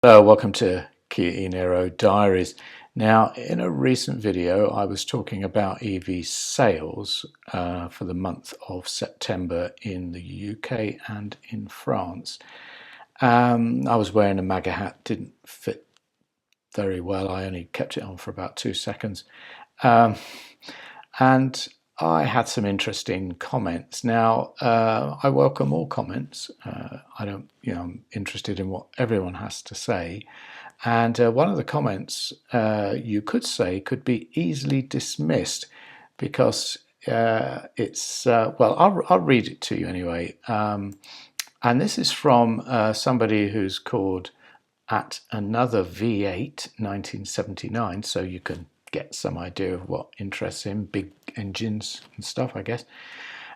Hello, welcome to Kia e-Niro Diaries. Now, in a recent video, I was talking about EV sales for the month of September in the UK and in France. I was wearing a MAGA hat, didn't fit very well. I only kept it on for about 2 seconds. And I had some interesting comments. Now, I welcome all comments. I don't, I'm interested in what everyone has to say. And one of the comments you could say could be easily dismissed because I'll read it to you anyway. And this is from somebody who's called at another V8 1979, so you can get some idea of what interests him, big engines and stuff, I guess.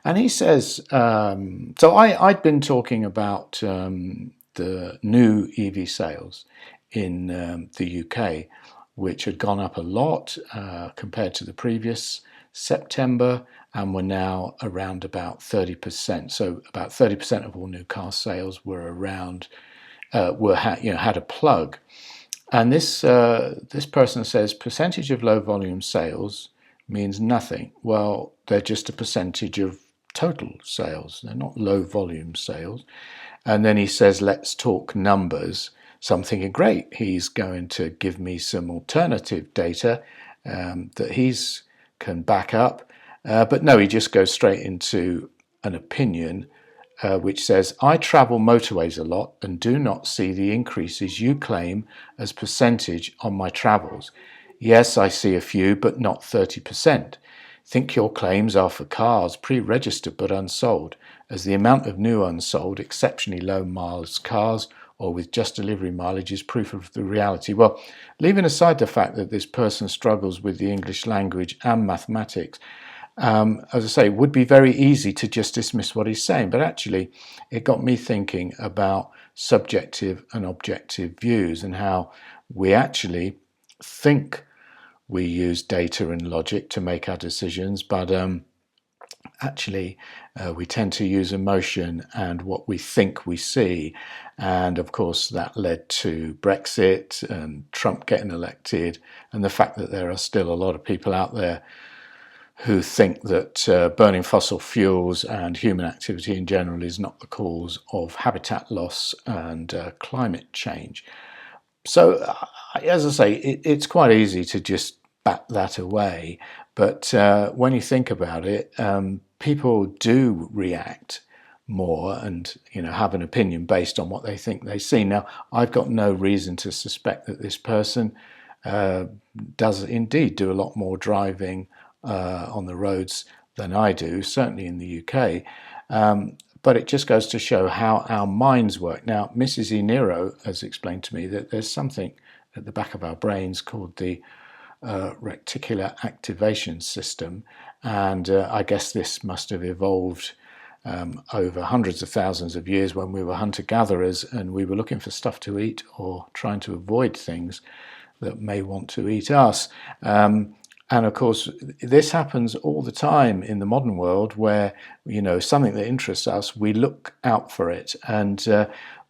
And he says, so I'd been talking about the new EV sales in the UK, which had gone up a lot compared to the previous September, and were now around about 30%. So about 30% of all new car sales were around, had a plug. And this person says percentage of low volume sales means nothing. Well, they're just a percentage of total sales. They're not low volume sales. And then he says, let's talk numbers. So I'm thinking, great, he's going to give me some alternative data that he's can back up. But no, he just goes straight into an opinion which says, I travel motorways a lot and do not see the increases you claim as percentage on my travels. Yes, I see a few, but not 30%. Think your claims are for cars pre-registered but unsold, as the amount of new unsold, exceptionally low miles cars or with just delivery mileage is proof of the reality. Well, leaving aside the fact that this person struggles with the English language and mathematics, as I say, it would be very easy to just dismiss what he's saying, but actually it got me thinking about subjective and objective views and how we actually think we use data and logic to make our decisions, but actually we tend to use emotion and what we think we see. And of course that led to Brexit and Trump getting elected, and the fact that there are still a lot of people out there who think that burning fossil fuels and human activity in general is not the cause of habitat loss and climate change. So, as I say, it's quite easy to just bat that away. But when you think about it, people do react more and have an opinion based on what they think they see. Now, I've got no reason to suspect that this person does indeed do a lot more driving on the roads than I do, certainly in the UK. But it just goes to show how our minds work. Now, Mrs. e-Niro has explained to me that there's something at the back of our brains called the reticular activation system, and I guess this must have evolved over hundreds of thousands of years when we were hunter-gatherers and we were looking for stuff to eat or trying to avoid things that may want to eat us. And of course, this happens all the time in the modern world where, something that interests us, we look out for it. And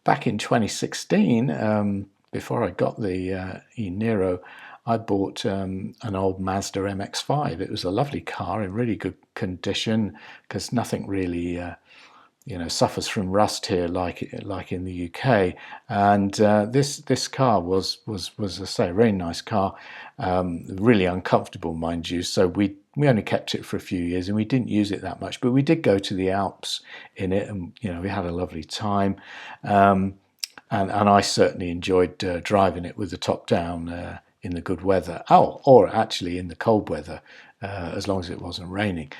back in 2016, before I got the e-Niro, I bought an old Mazda MX-5. It was a lovely car in really good condition because nothing really suffers from rust here like in the UK. And this car was as I say, a very nice car, really uncomfortable, mind you. So we only kept it for a few years and we didn't use it that much, but we did go to the Alps in it, and we had a lovely time. And I certainly enjoyed driving it with the top down in the good weather. Oh, or actually in the cold weather, as long as it wasn't raining.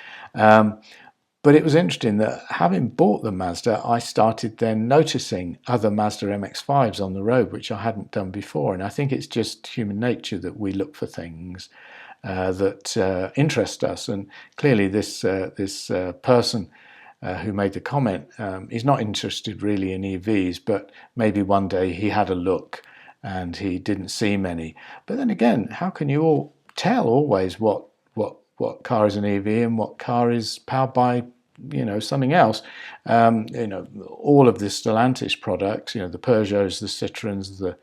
But it was interesting that having bought the Mazda, I started then noticing other Mazda MX-5s on the road, which I hadn't done before. And I think it's just human nature that we look for things that interest us. And clearly this person who made the comment is not interested really in EVs, but maybe one day he had a look and he didn't see many. But then again, how can you all tell always what car is an EV and what car is powered by something else. All of the Stellantis products, the Peugeots, the Citroens, the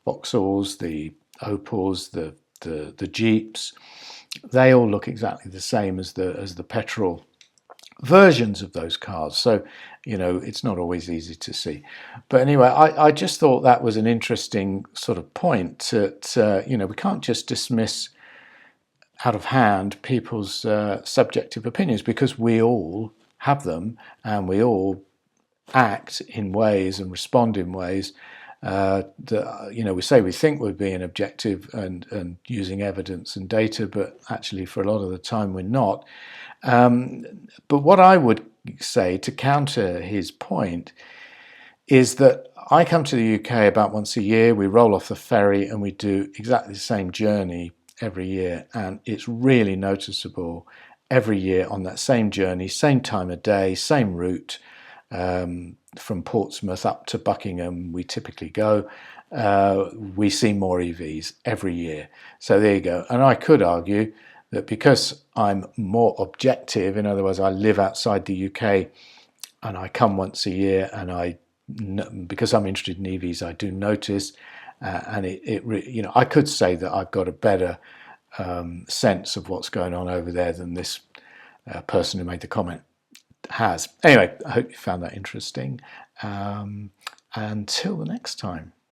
Vauxhalls, the Opels, the Jeeps, they all look exactly the same as the petrol versions of those cars. So, it's not always easy to see. But anyway, I just thought that was an interesting sort of point that, we can't just dismiss out of hand people's subjective opinions, because we all have them and we all act in ways and respond in ways that we say we think we're being objective and using evidence and data, but actually for a lot of the time we're not. But what I would say to counter his point is that I come to the UK about once a year. We roll off the ferry and we do exactly the same journey every year, and it's really noticeable every year on that same journey, same time of day, same route. From Portsmouth up to Buckingham we typically go. We see more EVs every year. So there you go. And I could argue that because I'm more objective, in other words, I live outside the UK and I come once a year, and because I'm interested in EVs, I do notice, and I could say that I've got a better sense of what's going on over there than this person who made the comment has. Anyway, I hope you found that interesting. Until the next time.